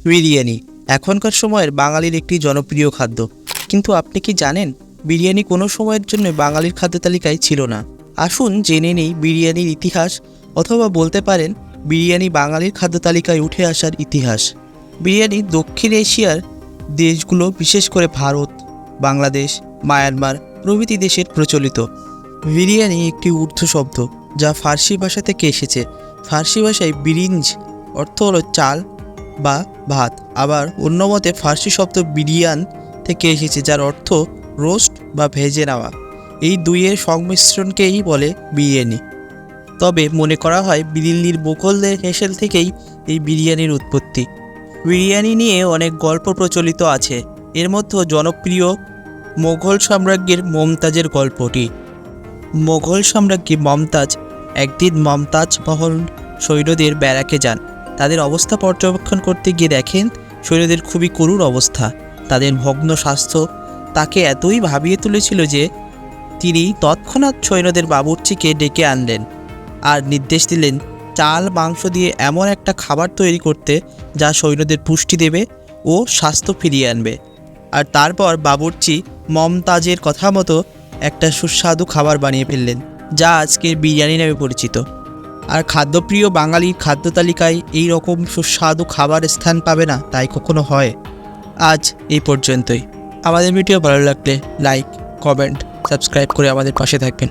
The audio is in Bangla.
বিরিয়ানি এখনকার সময়ের বাঙালির একটি জনপ্রিয় খাদ্য। কিন্তু আপনি কি জানেন বিরিয়ানি কোনো সময়ের জন্য বাঙালির খাদ্য তালিকায় ছিল না? আসুন জেনে নেই বিরিয়ানির ইতিহাস, অথবা বলতে পারেন বিরিয়ানি বাঙালির খাদ্য তালিকায় উঠে আসার ইতিহাস। বিরিয়ানি দক্ষিণ এশিয়ার দেশগুলো, বিশেষ করে ভারত, বাংলাদেশ, মায়ানমার প্রভৃতি দেশের প্রচলিত। বিরিয়ানি একটি উর্দু শব্দ যা ফার্সি ভাষা থেকে এসেছে। ফার্সি ভাষায় বিরিঞ্জ অর্থ হলো চাল বা ভাত। আবার অন্য মতে ফার্সি শব্দ বিরিয়ান থেকে এসেছে, যার অর্থ রোস্ট বা ভেজে নেওয়া। এই দুইয়ের সংমিশ্রণকেই বলে বিরিয়ানি। তবে মনে করা হয় দিল্লির মোগলদের হেসেল থেকেই এই বিরিয়ানির উৎপত্তি। বিরিয়ানি নিয়ে অনেক গল্প প্রচলিত আছে। এর মধ্যে জনপ্রিয় মোগল সাম্রাজ্ঞের মমতাজের গল্পটি। মোগল সাম্রাজ্ঞী মমতাজ একদিন মমতাজ মহল সৈন্যদের ব্যারাকে যান। তাদের অবস্থা পর্যবেক্ষণ করতে গিয়ে দেখেন সৈন্যদের খুবই করুণ অবস্থা। তাদের ভগ্ন স্বাস্থ্য তাকে এতই ভাবিয়ে তুলেছিল যে তিনি তৎক্ষণাৎ সৈন্যদের বাবুর্চিকে ডেকে আনলেন আর নির্দেশ দিলেন চাল মাংস দিয়ে এমন একটা খাবার তৈরি করতে যা সৈন্যদের পুষ্টি দেবে ও স্বাস্থ্য ফিরিয়ে আনবে। আর তারপর বাবুর্চি মমতাজের কথা মতো একটা সুস্বাদু খাবার বানিয়ে ফেললেন, যা আজকের বিরিয়ানি নামে পরিচিত। আর খাদ্যপ্রিয় বাঙালির খাদ্য তালিকায় এই রকম সুস্বাদু খাবার স্থান পাবে না, তাই কখনো হয়? আজ এই পর্যন্তই। আমাদের ভিডিও ভালো লাগলে লাইক, কমেন্ট, সাবস্ক্রাইব করে আমাদের পাশে থাকবেন।